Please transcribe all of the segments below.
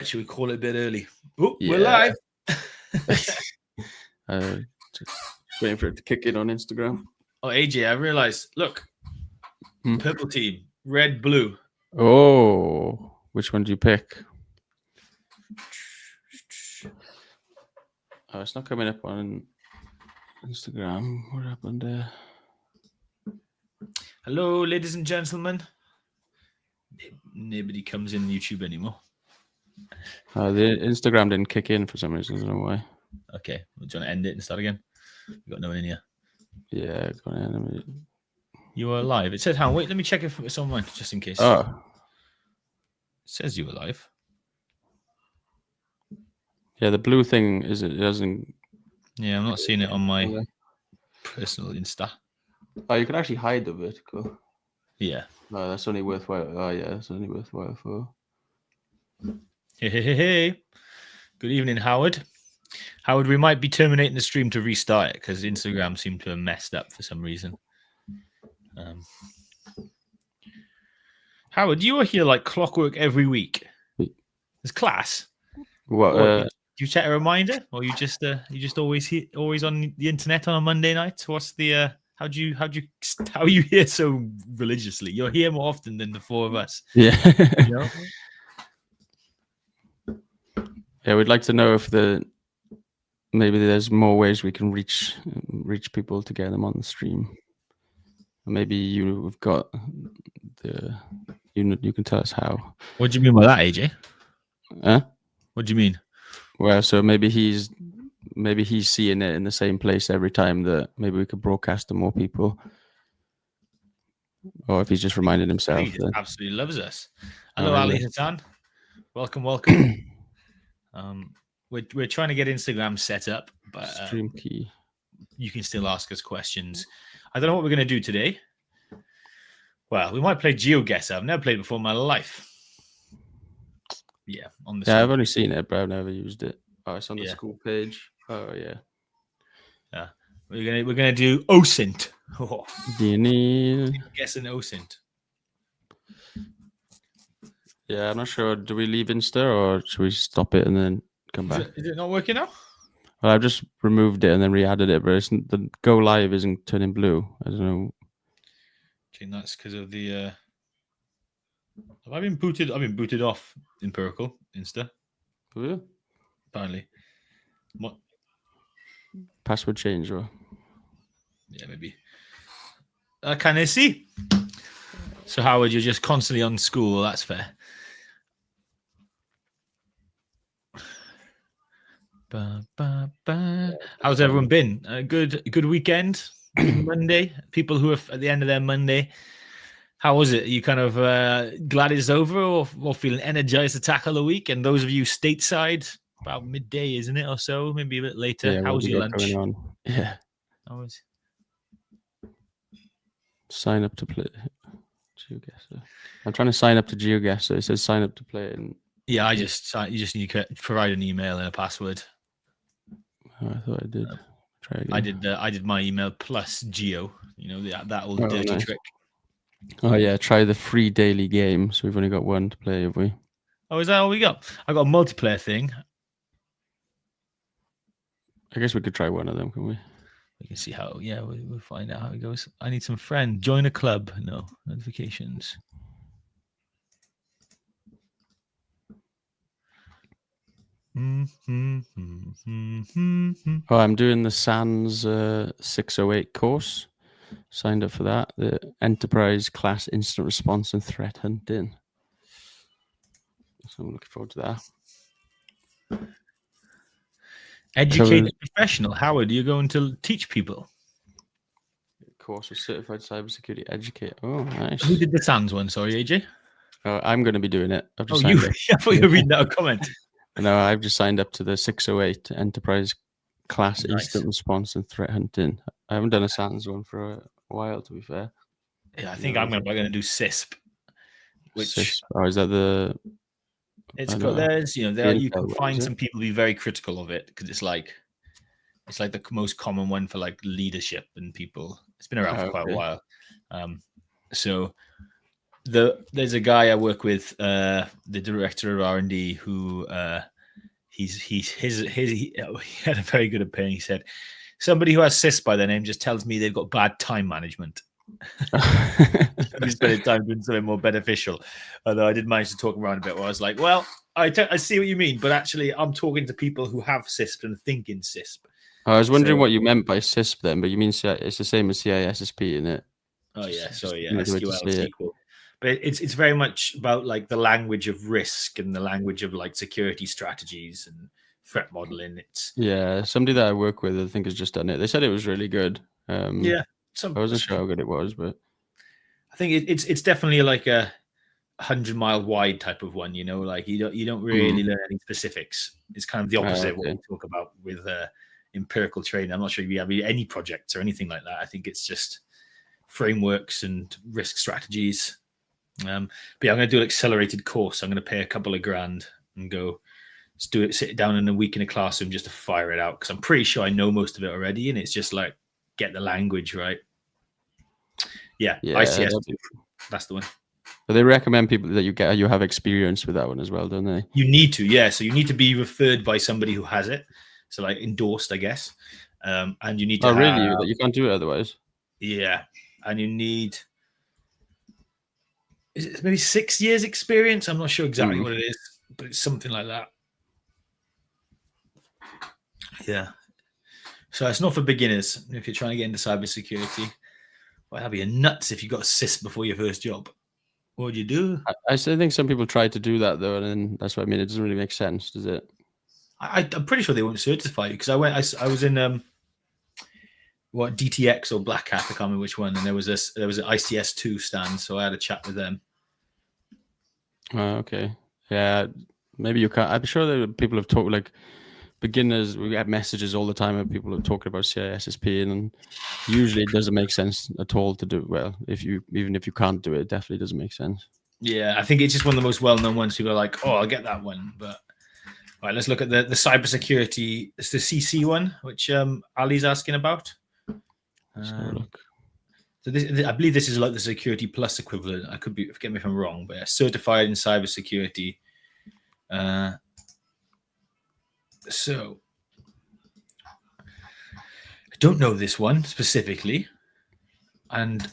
Should we call it a bit early? Oh, Yeah. we're live. Just waiting for it to kick in on Instagram. Oh, AJ, I realized. Look, purple team, red, blue. Oh, which one do you pick? Oh, it's not coming up on Instagram. What happened there? Hello, ladies and gentlemen. Nobody comes in YouTube anymore. The Instagram didn't kick in for some reason. I don't know why. Okay, do you want to end it and start again? We've got no one in here. Yeah, go on. You are live. It says how. Wait, let me check if it's online just in case. Oh. It says you were live. Yeah, the blue thing is it doesn't. Yeah, I'm not seeing it on my personal Insta. Oh, you can actually hide the vertical. Yeah. No, that's only worthwhile. Oh, yeah, that's only worthwhile for. Hey. Good evening, Howard. Howard, we might be terminating the stream to restart it because Instagram seemed to have messed up for some reason. Howard, you are here like clockwork every week. It's class. What? Do you set a reminder, or you just always on the internet on a Monday night? What's the how are you here so religiously? You're here more often than the four of us. Yeah. You know? Yeah, we'd like to know if maybe there's more ways we can reach people to get them on the stream. Maybe you've got you can tell us how. What do you mean by that, AJ? Huh? What do you mean? Well, so maybe he's seeing it in the same place every time that maybe we could broadcast to more people. Or if he's just reminding himself. He then. Absolutely loves us. Hello, Ali Hassan. Welcome. We're trying to get Instagram set up, but stream key. You can still ask us questions. I don't know what we're going to do today. Well, we might play GeoGuessr. I've never played before in my life. Yeah, on the. Yeah, I've only seen it, but I've never used it. Oh, it's on the Yeah. school page. Oh yeah. Yeah, we're gonna do OSINT. Oh. Do you need guess an OSINT? Yeah, I'm not sure. Do we leave Insta or should we stop it and then come back? Is it not working now? Well, I've just removed it and then re-added it, but the go live isn't turning blue. I don't know. I think that's because of the. I've been booted off in Purple Insta. Oh, yeah? Apparently. What? Password change or? Yeah, maybe. Can I see? So Howard, you're just constantly on school. That's fair. How's everyone been? Good weekend. Good Monday. People who are at the end of their Monday. How was it? Are you kind of glad it's over, or feeling energized to tackle the week? And those of you stateside, about midday, isn't it, or so? Maybe a bit later. Yeah, how was your lunch? Going on? Yeah. How was? Sign up to play GeoGuessr. I'm trying to sign up to GeoGuessr. It says sign up to play it. Yeah, you just need to provide an email and a password. Oh, I thought I did. Try again. I did my email plus Geo. You know that old dirty trick. Oh yeah, try the free daily game. So we've only got one to play, have we? Oh, is that all we got? I got a multiplayer thing. I guess we could try one of them, can we? We can see how. Yeah, we'll find out how it goes. I need some friend. Join a club. No notifications. Oh, I'm doing the SANS 608 course. Signed up for that. The Enterprise Class Instant Response and Threat Hunting. So I'm looking forward to that. Educated professional. Howard, you're going to teach people. Course of Certified Cybersecurity Educator. Oh, nice. Who did the SANS one? Sorry, AJ. I'm going to be doing it. I've just signed up. I thought you were reading out a comment. No, I've just signed up to the 608 Enterprise Class Instant Response and Threat Hunting. I haven't done a SANS one for a while, to be fair. Yeah, I think I'm going to do CISP. CISP. Oh, is that the? It's got there's you can find some people be very critical of it because it's like the most common one for like leadership and people. It's been around for quite a while. So There's a guy I work with, the director of R&D, who he had a very good opinion. He said, somebody who has CISP by their name just tells me they've got bad time management. Be spending time doing something more beneficial. Although I did manage to talk around a bit where I was like, well, I see what you mean, but actually I'm talking to people who have CISP and think in CISP. I was wondering what you meant by CISP then, but you mean it's the same as CISSP, isn't it? Oh yeah, sorry, yeah, Another way to SQL, say it. SQL. But it's very much about like the language of risk and the language of like security strategies and threat modeling. It's Yeah, somebody that I work with, I think, has just done it. They said it was really good. yeah, I wasn't sure how good it was, but I think it's definitely like a 100-mile wide type of one. You know, like you don't really learn any specifics. It's kind of the opposite of what we talk about with empirical training. I'm not sure if you have any projects or anything like that. I think it's just frameworks and risk strategies. But yeah, I'm going to do an accelerated course. I'm going to pay a couple of grand and go sit down in a week in a classroom just to fire it out, because I'm pretty sure I know most of it already, and it's just like get the language right. Yeah, ICS2, that's the one. But they recommend people that you have experience with that one as well, don't they? You need to, yeah. So you need to be referred by somebody who has it, so like endorsed, I guess. And you need to. Oh, really? You can't do it otherwise. Yeah, and you need. Is it maybe 6 years experience? I'm not sure exactly what it is, but it's something like that. Yeah. So it's not for beginners. If you're trying to get into cybersecurity, well, that'd be a nuts if you got a CISP before your first job. What would you do? I still think some people try to do that though, and then that's what I mean. It doesn't really make sense, does it? I'm pretty sure they won't certify you, because I was in what, DTX or Black Hat, I can't remember which one, and there was an ICS2 stand, so I had a chat with them. Okay, yeah, maybe you can't. I'm sure that people have talked, like beginners. We get messages all the time of people are talking about CISSP, and usually it doesn't make sense at all to do it well. Even if you can't do it, it definitely doesn't make sense. Yeah, I think it's just one of the most well-known ones. People are like, oh, I'll get that one, but. All right, let's look at the cybersecurity. It's the CC one, which Ali's asking about. Let's have a look. So I believe this is like the Security Plus equivalent. I could be, forget me if I'm wrong, but yeah, certified in cybersecurity. So I don't know this one specifically, and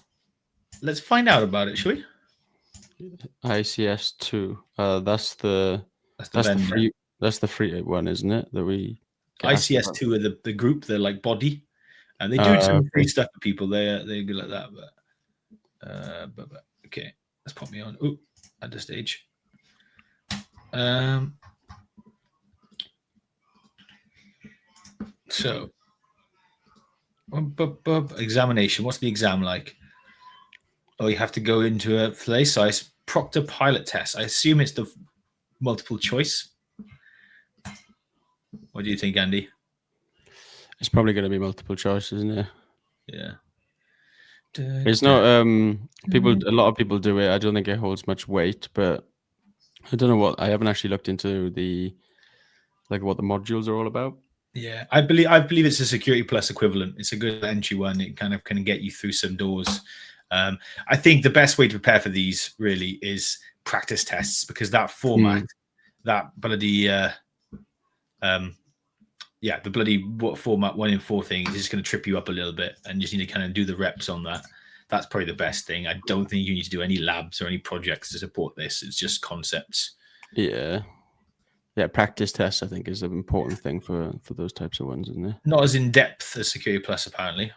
let's find out about it, shall we? ICS2. That's the free. That's the free one, isn't it? That we. ICS2 are the group, they're like body, and they do some free stuff for people. They're good like that, but okay, let's pop me on. Oh, at this stage. So, examination. What's the exam like? Oh, you have to go into a place. So it's Proctor pilot test. I assume it's the multiple choice. What do you think, Andy? It's probably going to be multiple choice, isn't it? Yeah. It's not. People. A lot of people do it. I don't think it holds much weight, but I don't know what. I haven't actually looked into what the modules are all about. Yeah, I believe it's a Security Plus equivalent. It's a good entry one. It kind of can get you through some doors. I think the best way to prepare for these really is practice tests, because that format, that bloody the bloody format 1 in 4 thing is just going to trip you up a little bit, and you just need to kind of do the reps on that. That's probably the best thing. I don't think you need to do any labs or any projects to support this. It's just concepts. Yeah. Practice tests, I think, is an important thing for those types of ones, isn't it? Not as in depth as Security Plus, apparently.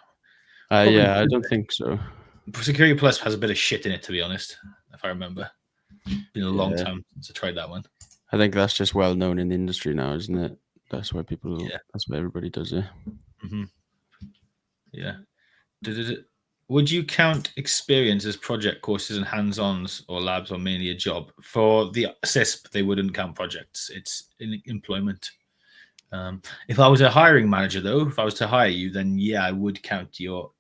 Yeah, I don't think so. Security Plus has a bit of shit in it, to be honest, if I remember. It's been a long time since I tried that one. I think that's just well known in the industry now, isn't it? That's why that's why everybody does it. Mm-hmm. Yeah. Would you count experience as project courses and hands-ons, or labs, or mainly a job? For the CISP, they wouldn't count projects. It's in employment. If I was a hiring manager, though, if I was to hire you, then yeah, I would count your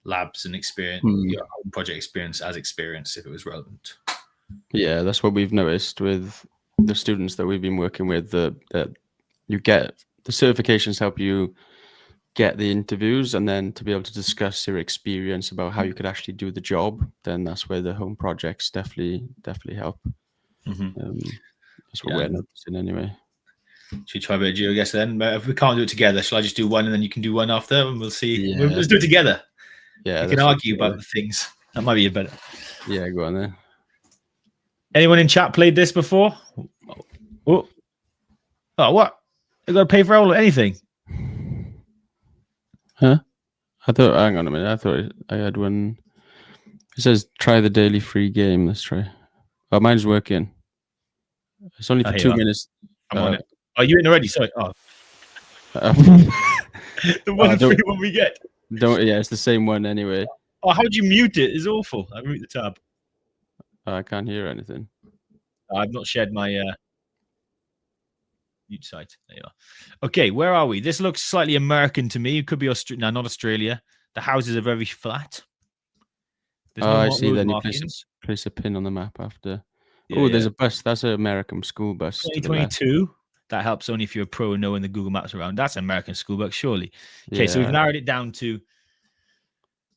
labs and experience, your own project experience as experience if it was relevant. Yeah, that's what we've noticed with the students that we've been working with. That you get the certifications help you get the interviews and then to be able to discuss your experience about how you could actually do the job, then that's where the home projects definitely help. That's what we're noticing anyway. Should we try a bit of GeoGuess then? If we can't do it together, shall I just do one and then you can do one after, and we'll see. Yeah. Let's do it together. Yeah, we can argue about the things. That might be a better. Yeah, go on then. Anyone in chat played this before? Oh, what? You got to pay for anything? Huh? I thought. Hang on a minute. I thought I had one. It says try the daily free game. Let's try. Oh, mine's working. It's only for 2 minutes. I'm on it. Are you in already? Sorry. Oh. The one free one we get. Yeah, it's the same one anyway. Oh, how'd you mute it? It's awful. I mute the tab. I can't hear anything. I've not shared my mute site. There you are. Okay, where are we? This looks slightly American to me. It could be Australia. No, not Australia. The houses are very flat. There's no I see. Then you place a pin on the map after. Yeah, there's a bus. That's an American school bus. 2022. That helps only if you're a pro and knowing the Google Maps around. That's an American school bus, surely. Okay, so we've narrowed it down to.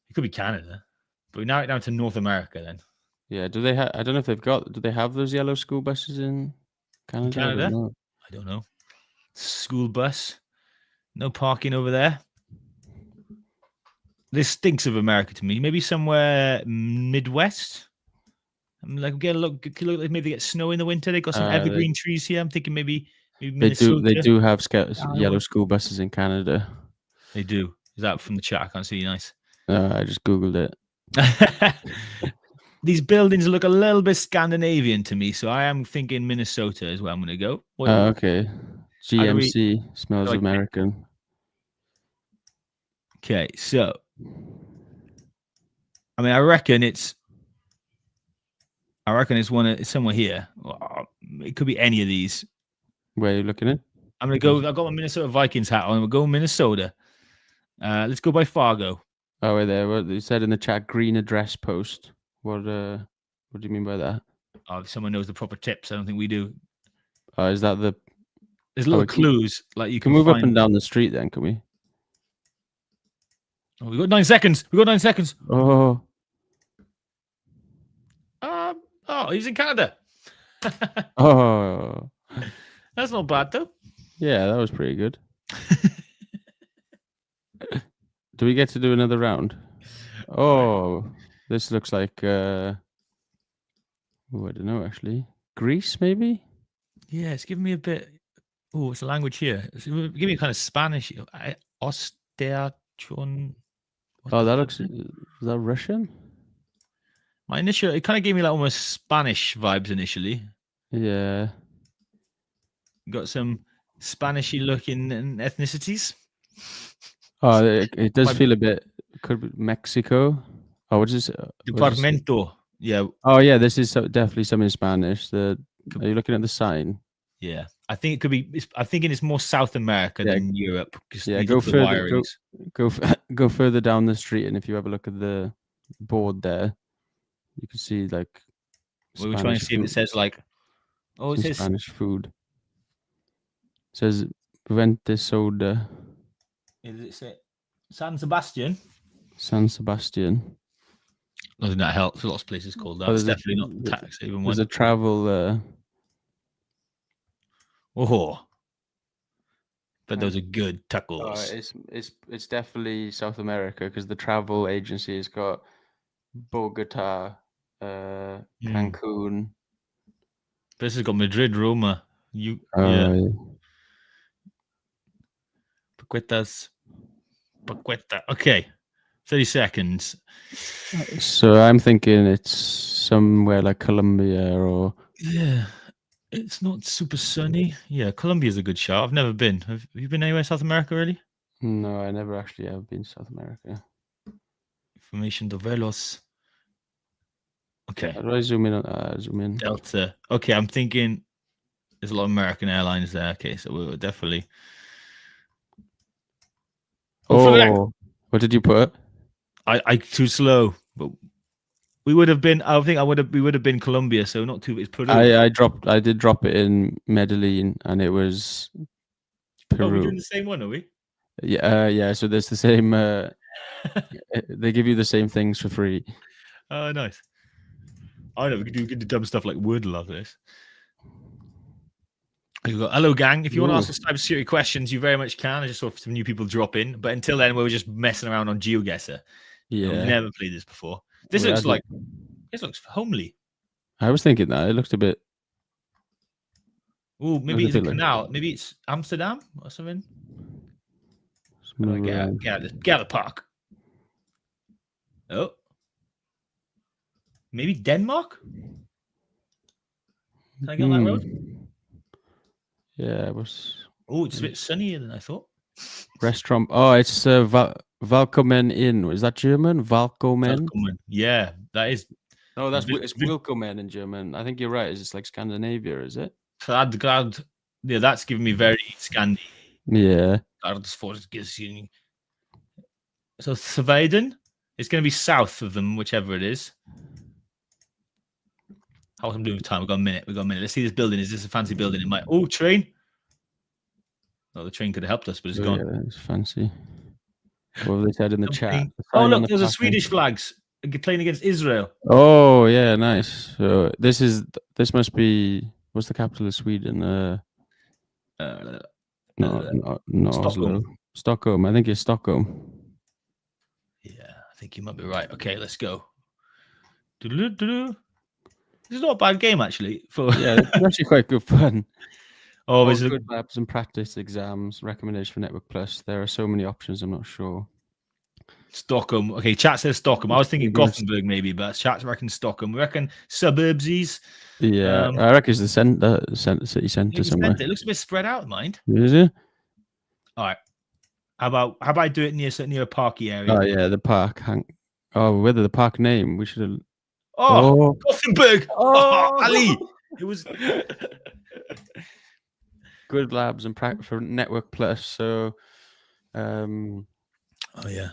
It could be Canada, but we narrowed it down to North America then. Yeah. Do they have? I don't know if they've got. Do they have those yellow school buses in Canada? I don't know. School bus. No parking over there. This stinks of America to me. Maybe somewhere Midwest. I'm like, look like maybe they get snow in the winter. They got some evergreen trees here. I'm thinking maybe Minnesota. They do have yellow school buses in Canada. They do. Is that from the chat? I can't see. Nice. I just Googled it. These buildings look a little bit Scandinavian to me, so I am thinking Minnesota is where I'm going to go. Okay. GMC smells American. Okay, so I mean, I reckon it's it's somewhere here. It could be any of these. Where are you looking at? I'm gonna go. I've got my Minnesota Vikings hat on. We'll go Minnesota. Let's go by Fargo. Oh, wait there. What you said in the chat? Green address post. What do you mean by that? Oh, if someone knows the proper tips, I don't think we do. Is that the? There's little clues like you can move up and down the street. Then can we? Oh, we got 9 seconds. Oh. He's in Canada. Oh. That's not bad though. Yeah, that was pretty good. Do we get to do another round? Oh, this looks like I don't know actually. Greece maybe? Yeah, it's giving me a bit. Oh, it's a language here. Give me a kind of Spanish. Osteachon. Oh, that looks. Is that Russian? My initial, it kind of gave me like almost Spanish vibes initially. Yeah. Got some Spanishy looking ethnicities. Oh, it does feel a bit. Could be Mexico. Oh, what is it? Departamento. Yeah. Oh, yeah. This is definitely some in Spanish. Are you looking at the sign? Yeah, I think it could be. I'm thinking it's more South America than Europe. Yeah, go further. Go further down the street, and if you have a look at the board there, you can see like. We were trying to see if it says like. Oh, it says Spanish food. It says Vente Soda. Does it say San Sebastian? San Sebastian. I think that helps. Lots of places called that. It's definitely not tax even one. There's a travel. But those are good tacos. It's definitely South America because the travel agency has got Bogota, Cancun. This has got Madrid, Roma. Paqueta. Okay. 30 seconds. So I'm thinking it's somewhere like Colombia or. Yeah. It's not super sunny. Yeah, Colombia's a good shot. I've never been. Have you been anywhere in South America already? No, I never actually have been to South America. Information de Velos. Okay. How do I zoom in? Zoom in. Delta. Okay, I'm thinking there's a lot of American airlines there. Okay, so we're definitely. Oh, what did you put? I too slow, but. We would have been. I think we would have been Colombia, so not too. It's Peru. I did drop it in Medellin, and it was Peru. Oh, we're doing the same one, are we? Yeah. So there's the same. They give you the same things for free. Oh, nice. I know we could do dumb stuff like Wordle after this. You've got, hello, gang. If you want to ask us cybersecurity questions, you very much can. I just saw some new people drop in. But until then, we were just messing around on GeoGuessr. Yeah. We've never played this before. This looks like this looks homely. I was thinking that it looked a bit. Oh, maybe it's a canal. Maybe it's Amsterdam or something. Get out of the park. Oh, maybe Denmark. Can I get on that road? Yeah, it was. Oh, it's a bit sunnier than I thought. Restaurant. Oh, it's Valkomen Inn. Is that German? Valkomen. Yeah, that is. Oh, it's Willkommen in German. I think you're right. It's like Scandinavia, is it? Glad. Yeah, that's giving me very Scandi. Yeah. So Sweden, it's going to be south of them, whichever it is. How's I'm doing with time? We've got a minute. Let's see this building. Is this a fancy building? Train. Oh, the train could have helped us, but it's gone. Yeah, it's fancy. What have they said in the chat? Oh, look, those are Swedish flags playing against Israel. Oh, yeah, nice. So this must be, what's the capital of Sweden? No, Oslo. Stockholm. I think it's Stockholm. Yeah, I think you might be right. Okay, let's go. This is not a bad game, actually. Yeah, it's actually quite good fun. Oh, there's good labs and practice exams. Recommendation for Network Plus. There are so many options. I'm not sure. Stockholm. Okay, chat says Stockholm. I was thinking Gothenburg maybe, but chat reckons Stockholm. We reckon suburbsies. Yeah, I reckon it's the city centre somewhere. It looks a bit spread out, mind. Is it? All right. How about I do it near a parky area? Oh yeah, the park. Whether the park name we should have. Oh, Gothenburg. Oh, Ali. It was good labs and practice for Network Plus. So, oh yeah.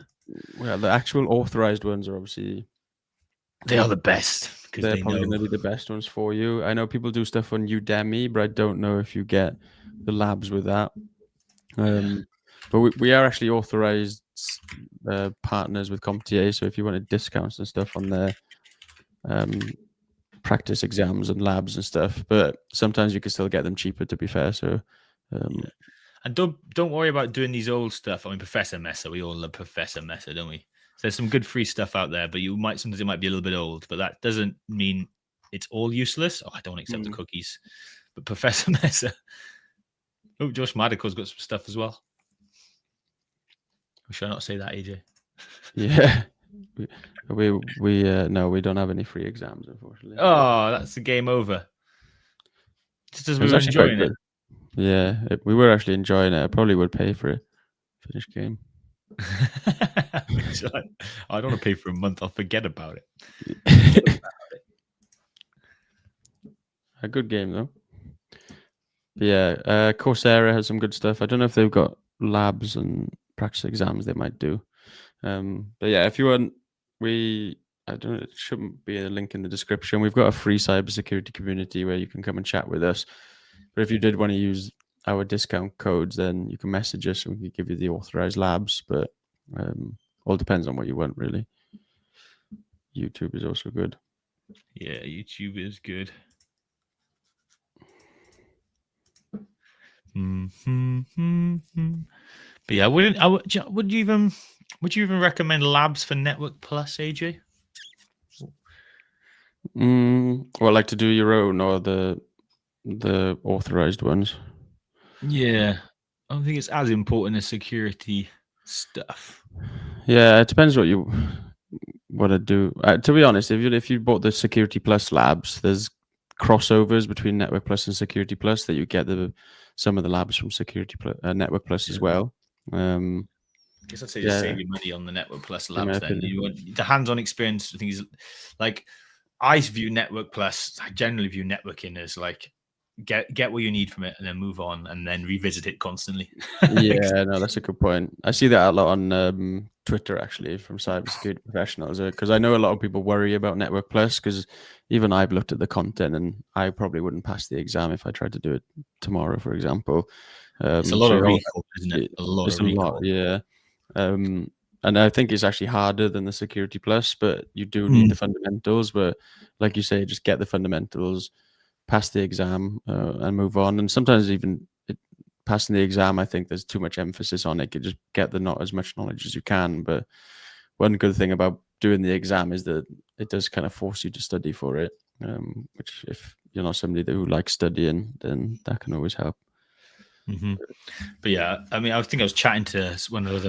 Well, the actual authorized ones are obviously they are the best because they're probably going to be the best ones for you. I know people do stuff on Udemy, but I don't know if you get the labs with that. But we are actually authorized partners with CompTIA. So if you wanted discounts and stuff on their practice exams and labs and stuff, but sometimes you can still get them cheaper, to be fair. So and don't worry about doing these old stuff. I mean, Professor Messer, we all love Professor Messer, don't we? So there's some good free stuff out there, but sometimes it might be a little bit old, but that doesn't mean it's all useless. Oh, I don't accept the cookies. But Professor Messer. Oh, Josh Madical's got some stuff as well. Should I not say that, AJ? Yeah. No, we don't have any free exams, unfortunately. Oh, that's the game over. Just as we were enjoying it. Yeah, we were actually enjoying it. I probably would pay for a finished game. I don't want to pay for a month. I'll forget about it. A good game, though. Yeah, Coursera has some good stuff. I don't know if they've got labs and practice exams they might do. But yeah, if you want, I don't know, it shouldn't be a link in the description. We've got a free cybersecurity community where you can come and chat with us. But if you did want to use our discount codes, then you can message us and we can give you the authorized labs. But all depends on what you want, really. YouTube is also good. Yeah, YouTube is good. But yeah, would you even recommend labs for Network Plus, AJ? Well, like to do your own or the authorized ones? Yeah, I don't think it's as important as security stuff. Yeah, it depends what you want to do. To be honest, if you bought the Security Plus labs, there's crossovers between Network Plus and Security Plus that you get some of the labs from Security Plus, Network Plus as well. I guess I'd say just save your money on the Network Plus labs. Then you want the hands-on experience. I think is like I view Network Plus. I generally view networking as like get what you need from it, and then move on, and then revisit it constantly. Yeah, no, that's a good point. I see that a lot on Twitter actually from cybersecurity professionals because I know a lot of people worry about Network Plus because even I've looked at the content and I probably wouldn't pass the exam if I tried to do it tomorrow, for example. It's a lot So of recall, isn't it? A lot it's of a recall. lot, yeah. And I think it's actually harder than the Security Plus, but you do need the fundamentals. But like you say, just get the fundamentals, pass the exam, and move on. And sometimes even passing the exam, I think there's too much emphasis on it. You just get not as much knowledge as you can. But one good thing about doing the exam is that it does kind of force you to study for it. Which, if you're not somebody who likes studying, then that can always help. Mm-hmm. But yeah, I mean, I think I was chatting to one of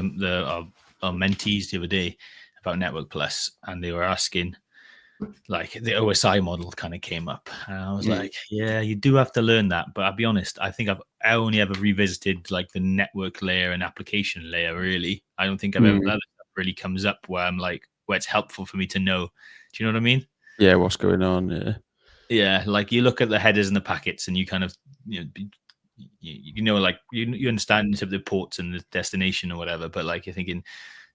our mentees the other day about Network Plus, and they were asking, like, the OSI model kind of came up, and I was like, yeah, you do have to learn that. But I'll be honest, I think I've only ever revisited like the network layer and application layer. Really, I don't think I've ever that really comes up where I'm like, where it's helpful for me to know. Do you know what I mean? Yeah, what's going on? Yeah, like you look at the headers and the packets, and you kind of like you understand the ports and the destination or whatever, but like you're thinking,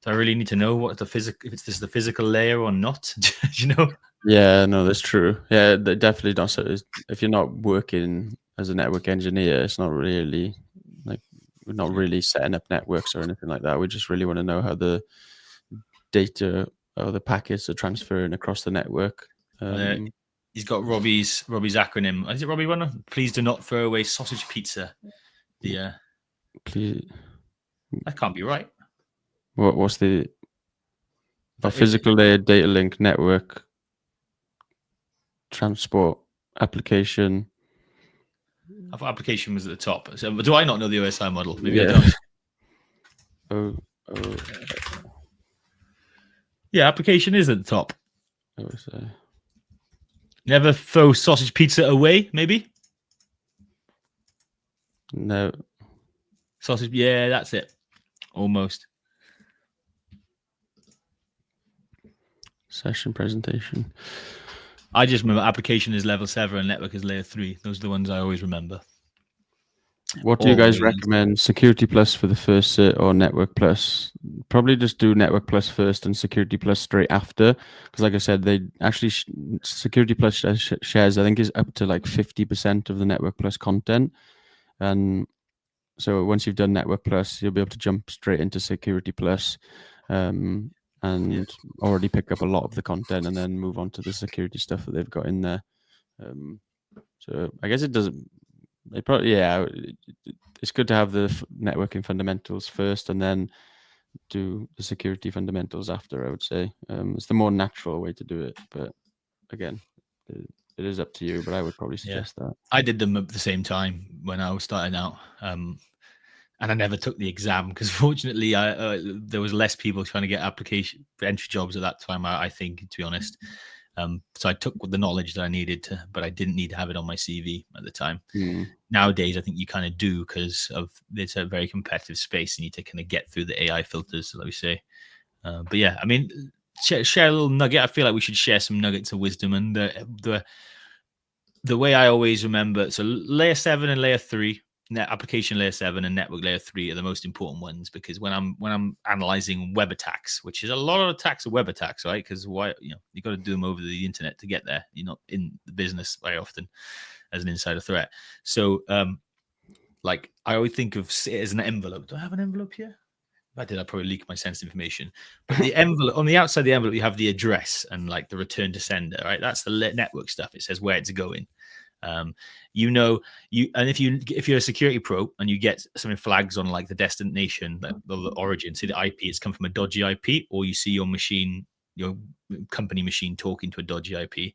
do I really need to know what the physical, if it's this the physical layer or not? You know? Yeah, no, that's true. Yeah, they definitely don't. So if you're not working as a network engineer, it's not really like we're not really setting up networks or anything like that. We just really want to know how the data or the packets are transferring across the network. He's got Robbie's acronym. Is it Robbie Runner? Please do not throw away sausage pizza. Please, that can't be right. What's the physical layer, data link, network, transport, application? I thought application was at the top. So, but do I not know the OSI model? Maybe I don't. Yeah, application is at the top. OSI. Never throw sausage pizza away, maybe? No. Sausage, yeah, that's it. Almost. Session presentation. I just remember application is level 7 and network is layer 3. Those are the ones I always remember. What do you guys recommend? Security Plus for the first cert or Network Plus? Probably just do Network Plus first and Security Plus straight after. Because like I said, they actually, Security Plus shares, I think, is up to like 50% of the Network Plus content. And so once you've done Network Plus, you'll be able to jump straight into Security Plus and already pick up a lot of the content and then move on to the security stuff that they've got in there. So I guess it doesn't. They probably, yeah, it's good to have the networking fundamentals first and then do the security fundamentals after, I would say. It's the more natural way to do it. But again, it is up to you, but I would probably suggest that. I did them at the same time when I was starting out. And I never took the exam because fortunately there was less people trying to get application entry jobs at that time, I think, to be honest. So I took the knowledge that I needed to, but I didn't need to have it on my CV at the time. Nowadays, I think you kind of do because it's a very competitive space and you need to kind of get through the AI filters, like we say. But yeah, I mean, share a little nugget. I feel like we should share some nuggets of wisdom. And the way I always remember, so layer 7 and layer 3, application layer 7 and network layer 3 are the most important ones, because when I'm analyzing web attacks, which is a lot of attacks are web attacks, right? Because you got to do them over the internet to get there. You're not in the business very often as an insider threat. So like I always think of it as an envelope. Do I have an envelope here? If I did, I'd probably leak my sensitive information. But the envelope, on the outside of the envelope, you have the address and like the return to sender, right? That's the network stuff. It says where it's going. And if you're a security pro and you get something flags on like the destination, the origin, see the IP, it's come from a dodgy IP, or you see your company machine talking to a dodgy IP.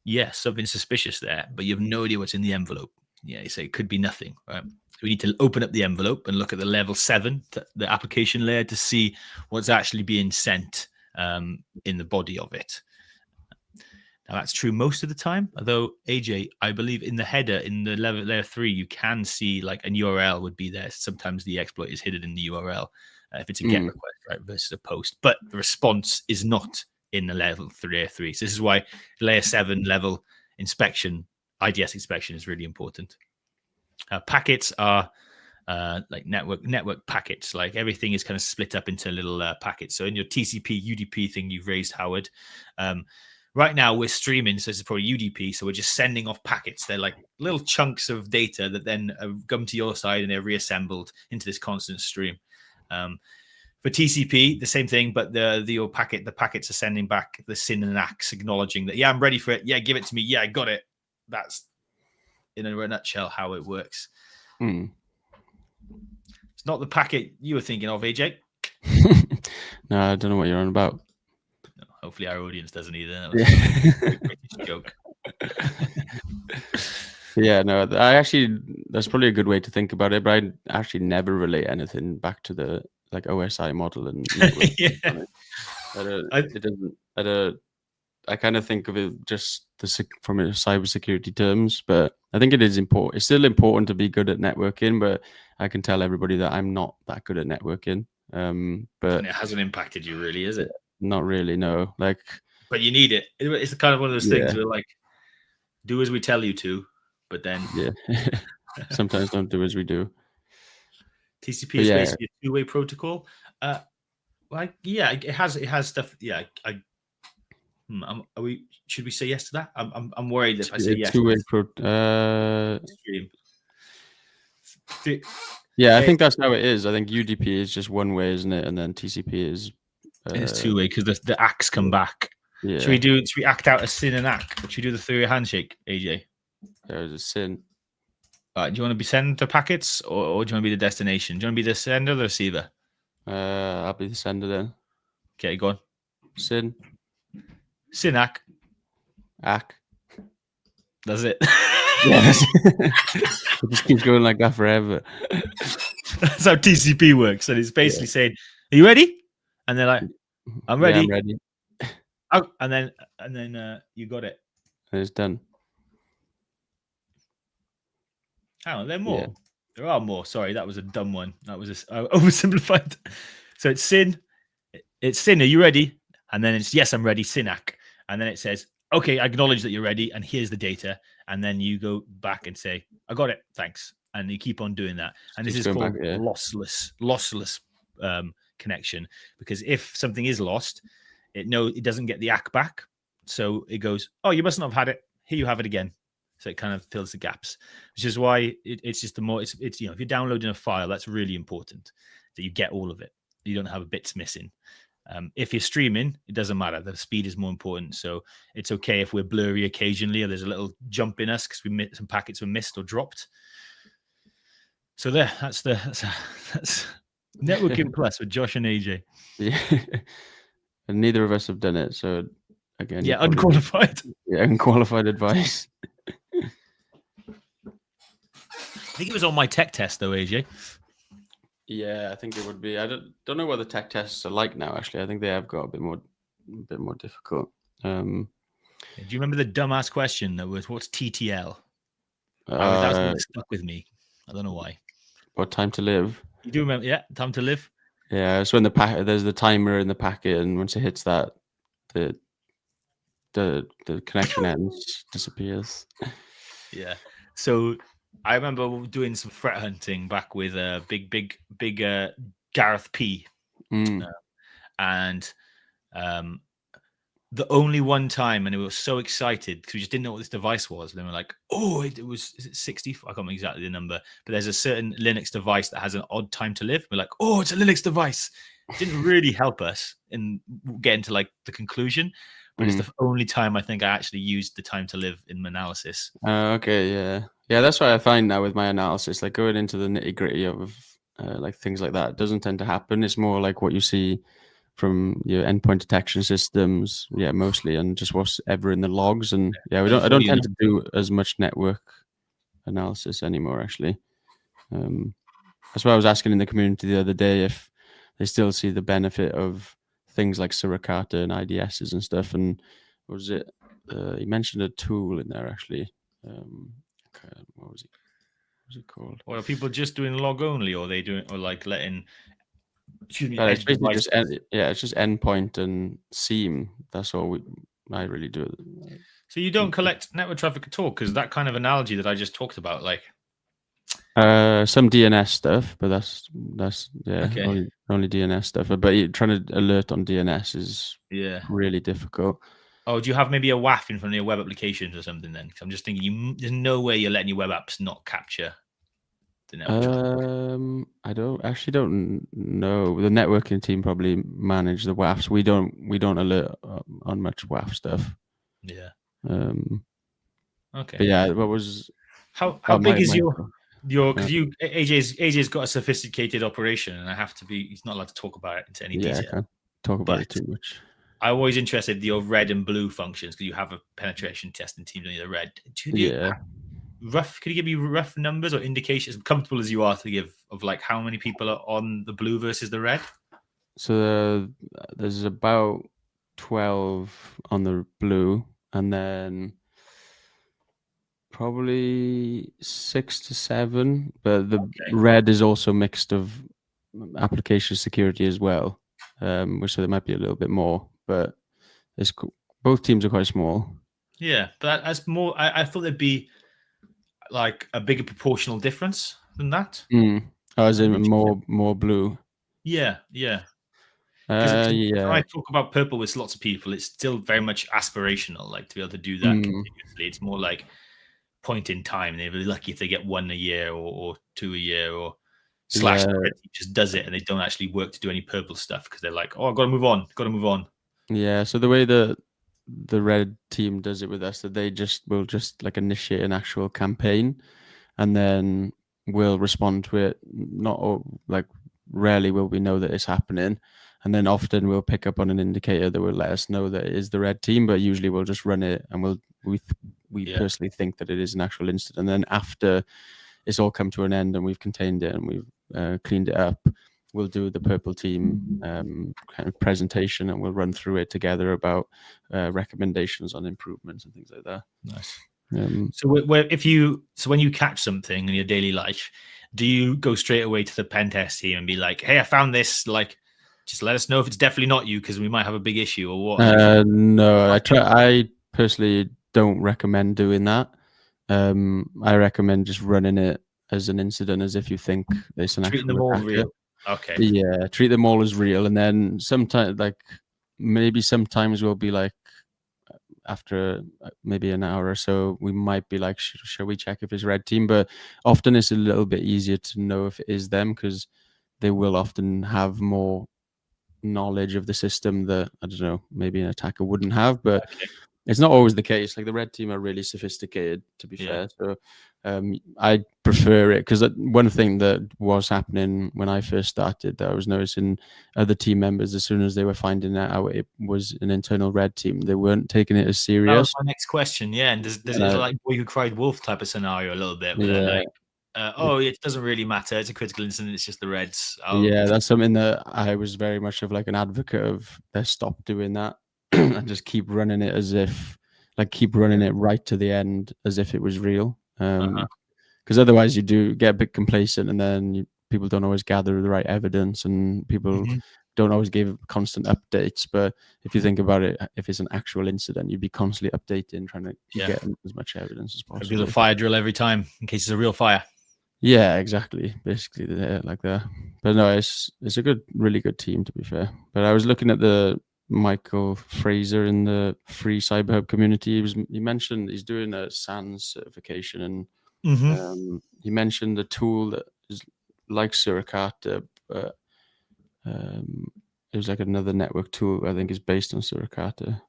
Yes, something suspicious there, but you have no idea what's in the envelope. Yeah, you say it could be nothing, right? So we need to open up the envelope and look at the level 7, the application layer, to see what's actually being sent in the body of it. Now that's true most of the time, although AJ, I believe in the header in the layer 3, you can see like a URL would be there. Sometimes the exploit is hidden in the URL if it's a get request, right, versus a post. But the response is not in the layer 3. So this is why layer 7 level inspection, IDS inspection is really important. Packets are like network packets. Like everything is kind of split up into little packets. So in your TCP UDP thing you've raised, Howard, right now we're streaming, so this is probably UDP. So we're just sending off packets. They're like little chunks of data that then come to your side and they're reassembled into this constant stream. For TCP, the same thing, but the packets are sending back the SYN and ACKs, acknowledging that, yeah, I'm ready for it. Yeah, give it to me. Yeah, I got it. That's in a nutshell how it works. Mm. It's not the packet you were thinking of, AJ. No, I don't know what you're on about. No, hopefully our audience doesn't either. That was a British joke. Yeah, no, that's probably a good way to think about it, but I actually never relate anything back to the like OSI model and Yeah. I kind of think of it just from a cybersecurity terms, but I think it is important. It's still important to be good at networking, but I can tell everybody that I'm not that good at networking. But and it hasn't impacted you really, is it? Not really, no. Like, but you need it. It's kind of one of those things where like, do as we tell you to, but then sometimes don't do as we do. TCP is basically a two-way protocol. It has stuff. Yeah, should we say yes to that? I'm worried if I say yes. Two-way Yeah, I think that's how it is. I think UDP is just one way, isn't it? And then TCP is it's two-way because the ACKs come back. Yeah. Should we act out a SYN and ACK? Should we do the three-way handshake, AJ? There's a SYN. Do you want to be sending the packets, or do you want to be the destination? Do you want to be the sender or the receiver? I'll be the sender then. Okay, go on. SYN. SYN ACK. ACK. That's it. Yes. It just keeps going like that forever. That's how TCP works. And it's basically saying, "Are you ready?" And they're like, "I'm ready." Yeah, I'm ready. Oh, and then you got it. And it's done. Hang on, there are more. Yeah. There are more. Sorry, that was a dumb one. That was oversimplified. So it's SYN. It's SYN. Are you ready? And then it's yes, I'm ready. SYN ACK. And then it says, okay, I acknowledge that you're ready, and here's the data. And then you go back and say, I got it, thanks. And you keep on doing that. And this is called lossless connection, because if something is lost, it doesn't get the ACK back. So it goes, oh, you must not have had it. Here you have it again. So it kind of fills the gaps, which is why it's just if you're downloading a file, that's really important that you get all of it. You don't have bits missing. If you're streaming, it doesn't matter. The speed is more important. So it's okay if we're blurry occasionally, or there's a little jump in us because some packets were missed or dropped. So that's Networking Plus with Josh and AJ. Yeah. And neither of us have done it. So again, unqualified. Unqualified advice. I think it was on my tech test though, AJ. Yeah, I think it would be. I don't know what the tech tests are like now. Actually, I think they have got a bit more difficult. Do you remember the dumbass question that was, "What's TTL"? That's what stuck with me. I don't know why. What time to live? You do remember? Yeah, time to live. Yeah, it's when there's the timer in the packet, and once it hits that, the connection ends, disappears. Yeah. So I remember doing some threat hunting back with big Gareth P. And the only one time, and we were so excited because we just didn't know what this device was. And then we're like, oh, is it 60? I can't remember exactly the number, but there's a certain Linux device that has an odd time to live. We're like, oh, it's a Linux device. It didn't really help us in getting to like the conclusion, but it's the only time I think I actually used the time to live in my analysis. Okay, yeah. Yeah, that's what I find now with my analysis, like going into the nitty gritty of like things like that doesn't tend to happen. It's more like what you see from your endpoint detection systems, mostly, and just what's ever in the logs. And I don't tend to do as much network analysis anymore, actually. That's why I was asking in the community the other day if they still see the benefit of things like Suricata and IDSs and stuff. And what was it? He mentioned a tool in there, actually. What was it called? Well, are people just doing log only, or are they doing, or like letting? It's basically it's just endpoint and seam. That's all I really do. So you don't collect network traffic at all, because that kind of analogy that I just talked about, like. Some DNS stuff, but that's yeah, Okay. only DNS stuff. But trying to alert on DNS is really difficult. Oh, do you have maybe a WAF in front of your web applications or something then? Because I'm just thinking, there's no way you're letting your web apps not capture the network traffic. I don't know. The networking team probably manage the WAFs. We don't alert on much WAF stuff. Yeah. Okay. But yeah, what was how big is your because AJ's got a sophisticated operation, and I have to be. He's not allowed to talk about it into any detail. I can't talk about it too much. I'm always interested in your red and blue functions, because you have a penetration testing team doing the red. Could you give me rough numbers or indications, comfortable as you are to give, of like how many people are on the blue versus the red? So there's about 12 on the blue, and then probably 6 to 7. But the red is also mixed of application security as well, so there might be a little bit more. But both teams are quite small. Yeah, but that's more. I thought there'd be like a bigger proportional difference than that. Oh, is it more blue? Yeah. Because when I talk about purple with lots of people, it's still very much aspirational. Like, to be able to do that continuously, it's more like point in time. They're really lucky if they get 1 a year or 2 a year, or slash the red team just does it and they don't actually work to do any purple stuff because they're like, oh, I've got to move on. Yeah. So the way the red team does it with us, that they will just like initiate an actual campaign, and then we'll respond to it. Not like rarely will we know that it's happening, and then often we'll pick up on an indicator that will let us know that it is the red team. But usually we'll just run it, and we personally think that it is an actual incident. And then after it's all come to an end and we've contained it and we've cleaned it up, we'll do the purple team kind of presentation, and we'll run through it together about recommendations on improvements and things like that. Nice. So when you catch something in your daily life, do you go straight away to the pen test team and be like, hey, I found this, like, just let us know if it's definitely not you, because we might have a big issue, or what? No, I personally don't recommend doing that. I recommend just running it as an incident, as if you think it's an treating actual them all attacker. real. Okay. Yeah, treat them all as real, and then sometimes we'll be like, after maybe an hour or so, we might be like, shall we check if it's red team? But often it's a little bit easier to know if it is them, because they will often have more knowledge of the system that, I don't know, maybe an attacker wouldn't have. But it's not always the case. Like, the red team are really sophisticated, to be fair. So I prefer it, because one thing that was happening when I first started, that I was noticing other team members, as soon as they were finding out it was an internal red team, they weren't taking it as serious. That was my next question. Yeah, and there's like Boy Who Cried Wolf type of scenario a little bit, where they're like, it doesn't really matter. It's a critical incident. It's just the Reds. Yeah, that's something that I was very much of like an advocate of. Let's stop doing that and just keep running it it right to the end, as if it was real. Because otherwise you do get a bit complacent, and then people don't always gather the right evidence, and people don't always give constant updates. But if you think about it, if it's an actual incident, you'd be constantly updating, trying to get as much evidence as possible. Do the fire drill every time in case it's a real fire. Yeah, exactly. Basically, like that. But no, it's a really good team, to be fair. But I was looking at the Michael Fraser in the free CyberHub community. He mentioned he's doing a SANS certification, and he mentioned a tool that is like Suricata, but it was like another network tool, I think, is based on Suricata.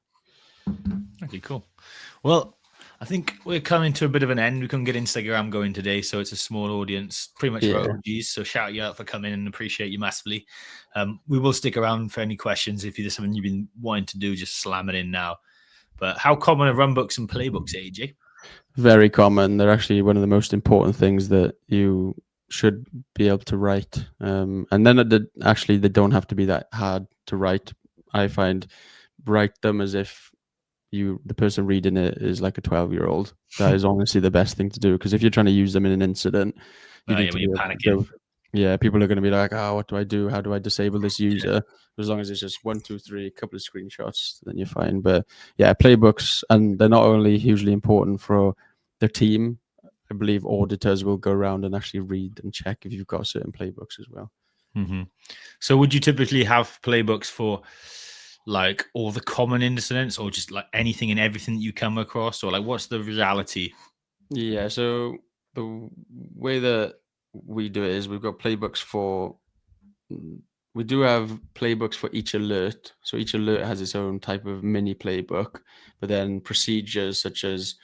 Okay, cool. Well, I think we're coming to a bit of an end. We couldn't get Instagram going today, so it's a small audience, pretty much for OGs. So shout you out for coming and appreciate you massively. We will stick around for any questions. If there's something you've been wanting to do, just slam it in now. But how common are runbooks and playbooks, AJ? Very common. They're actually one of the most important things that you should be able to write. And then they don't have to be that hard to write. I find write them as if the person reading it is like a 12-year-old. That is honestly the best thing to do, because if you're trying to use them in an incident, you need to be panicking. Yeah, people are going to be like, oh, what do I do? How do I disable this user? As long as it's just 1, 2, 3, a couple of screenshots, then you're fine. But yeah, playbooks, and they're not only hugely important for the team. I believe auditors will go around and actually read and check if you've got certain playbooks as well. Mm-hmm. So would you typically have playbooks for like all the common incidents, or just like anything and everything that you come across, or like what's the reality? Yeah, so the way that we do it is we've got playbooks for we do have playbooks for each alert. So each alert has its own type of mini playbook, but then procedures such as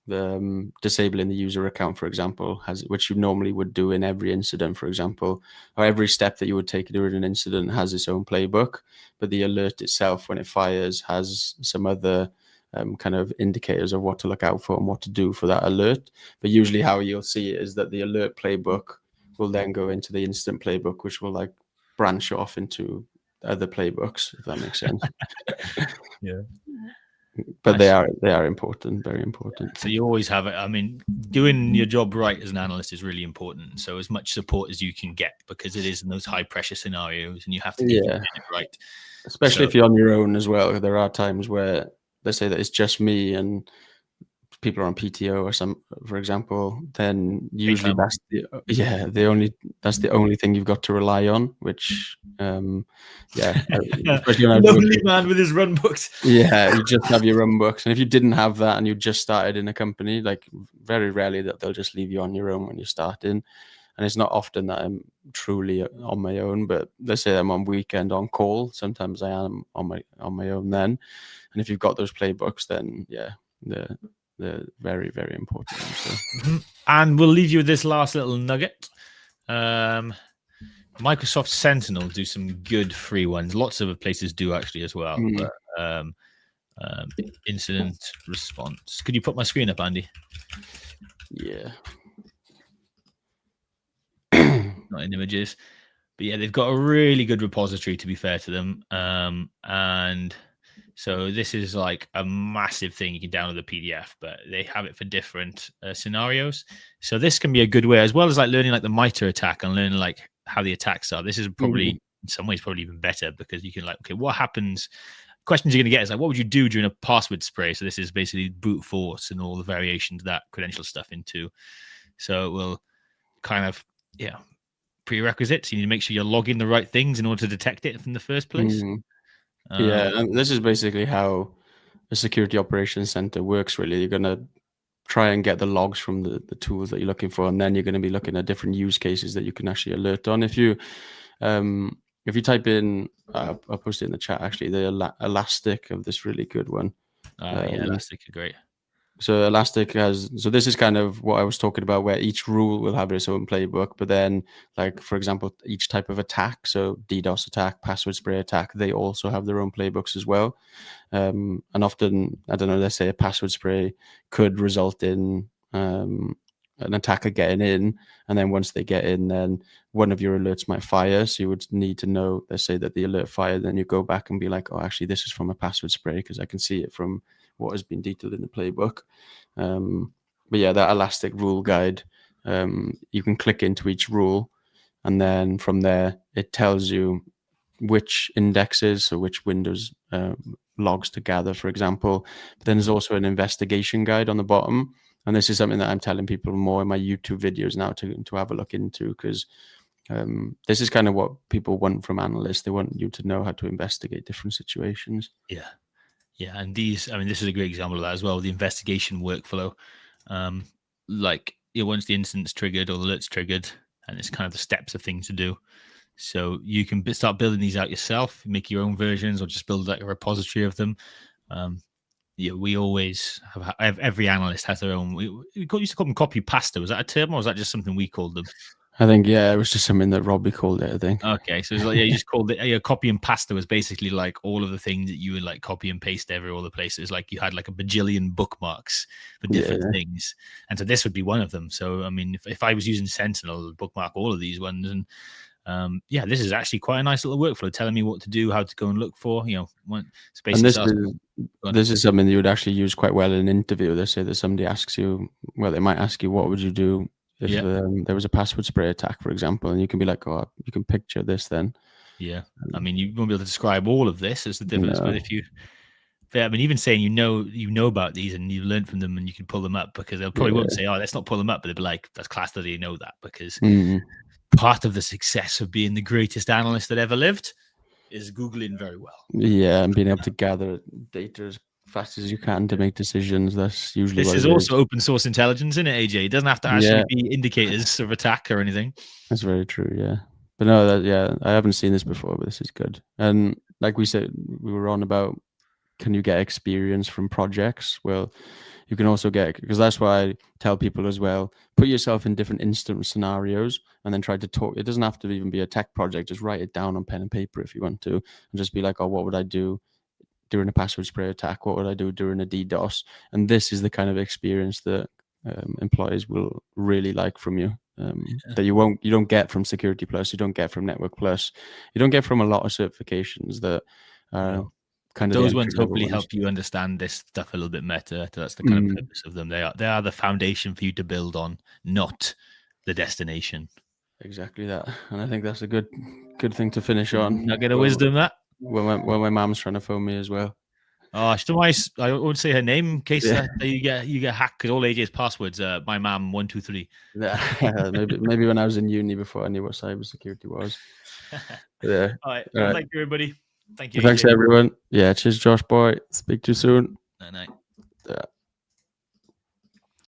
the disabling the user account, for example, which you normally would do in every incident, for example, or every step that you would take during an incident has its own playbook. But the alert itself, when it fires, has some other kind of indicators of what to look out for and what to do for that alert. But usually how you'll see it is that the alert playbook will then go into the incident playbook, which will like branch off into other playbooks, if that makes sense. Yeah. But they are important, very important. So you always have it. I mean, doing your job right as an analyst is really important. So as much support as you can get, because it is in those high pressure scenarios, and you have to get it right. Especially if you're on your own as well. There are times where they say that it's just me and people are on PTO or some, for example, then usually that's the only thing you've got to rely on, which especially lonely man with his run books. Yeah, you just have your run books, and if you didn't have that and you just started in a company, like very rarely that they'll just leave you on your own when you're starting. And it's not often that I'm truly on my own, but let's say I'm on weekend on call. Sometimes I am on my own then. And if you've got those playbooks, then yeah, they're very, very important. So. And we'll leave you with this last little nugget. Microsoft Sentinel do some good free ones. Lots of places do actually as well. But, incident response. Could you put my screen up, Andy? Yeah. Not in images, but yeah, they've got a really good repository, to be fair to them. And so this is like a massive thing. You can download the PDF, but they have it for different scenarios. So this can be a good way, as well as like learning like the MITRE attack and learning like how the attacks are. This is probably in some ways probably even better, because you can like, okay, what happens? Questions you're going to get is like, what would you do during a password spray? So this is basically brute force and all the variations that credential stuff into. So it will kind of, prerequisites. You need to make sure you're logging the right things in order to detect it from the first place. And this is basically how a security operations center works, really. You're going to try and get the logs from the tools that you're looking for, and then you're going to be looking at different use cases that you can actually alert on. If you type in, I'll post it in the chat actually, the Elastic of this really good one. Elastic are great. So Elastic so this is kind of what I was talking about, where each rule will have its own playbook, but then like, for example, each type of attack, so DDoS attack, password spray attack, they also have their own playbooks as well. And often, I don't know, let's say a password spray could result in an attacker getting in, and then once they get in, then one of your alerts might fire. So you would need to know, let's say that the alert fired, then you go back and be like, oh, actually, this is from a password spray because I can see it from what has been detailed in the playbook. But yeah, that Elastic rule guide, you can click into each rule, and then from there, it tells you which indexes, so which Windows logs to gather, for example. But then there's also an investigation guide on the bottom. And this is something that I'm telling people more in my YouTube videos now to have a look into, because this is kind of what people want from analysts. They want you to know how to investigate different situations. Yeah, and this is a great example of that as well. The investigation workflow, once the incident's triggered or the alert's triggered, and it's kind of the steps of things to do. So you can start building these out yourself, make your own versions, or just build like a repository of them. We always have every analyst has their own. We used to call them copy pasta. Was that a term, or was that just something we called them? I think, it was just something that Robbie called it, I think. Okay, so it's like, you just called it, copy and pasta was basically like all of the things that you would like copy and paste all the places. Like you had like a bajillion bookmarks for different things. And so this would be one of them. So, I mean, if I was using Sentinel, I'd bookmark all of these ones. And this is actually quite a nice little workflow, telling me what to do, how to go and look for, space. And this is something that you would actually use quite well in an interview. They say that somebody asks you, well, they might ask you, what would you do if Yeah. there was a password spray attack, for example, and you can be like, oh, you can picture this then. Yeah. I mean, you won't be able to describe all of this as the difference, but No. if you, I mean, even saying you know about these and you learned from them and you can pull them up, because they'll probably won't say, oh, let's not pull them up, but they'll be like, that's class that you know that, because part of the success of being the greatest analyst that ever lived is Googling very well. Yeah, and being able to gather data as fast as you can to make decisions. That's usually This what is it also is. open source intelligence, isn't it, AJ? It doesn't have to actually be indicators of attack or anything. That's very true. Yeah, but no, I haven't seen this before, but this is good. And like we said, we were on about, can you get experience from projects? Well, you can also get, because that's why I tell people as well, put yourself in different instance scenarios and then try to talk. It doesn't have to even be a tech project. Just write it down on pen and paper if you want to, and just be like, oh, what would I do during a password spray attack? What would I do during a DDoS? And this is the kind of experience that employees will really like from you. That you don't get from Security Plus, you don't get from Network Plus, you don't get from a lot of certifications that kind of those ones hopefully help you understand this stuff a little bit better. That's the kind of purpose of them. They are the foundation for you to build on, not the destination. Exactly that, and I think that's a good thing to finish on. Nugget of wisdom, that. When my mom's trying to phone me as well. Oh, I won't say her name in case that you get hacked, because all AJ's passwords are my mom 123. Yeah, maybe when I was in uni before I knew what cybersecurity was. Yeah. All right. Well, thank you, everybody. Thank you. Thanks, AJ. everyone. Yeah, cheers, Josh boy. Speak to you soon. Night.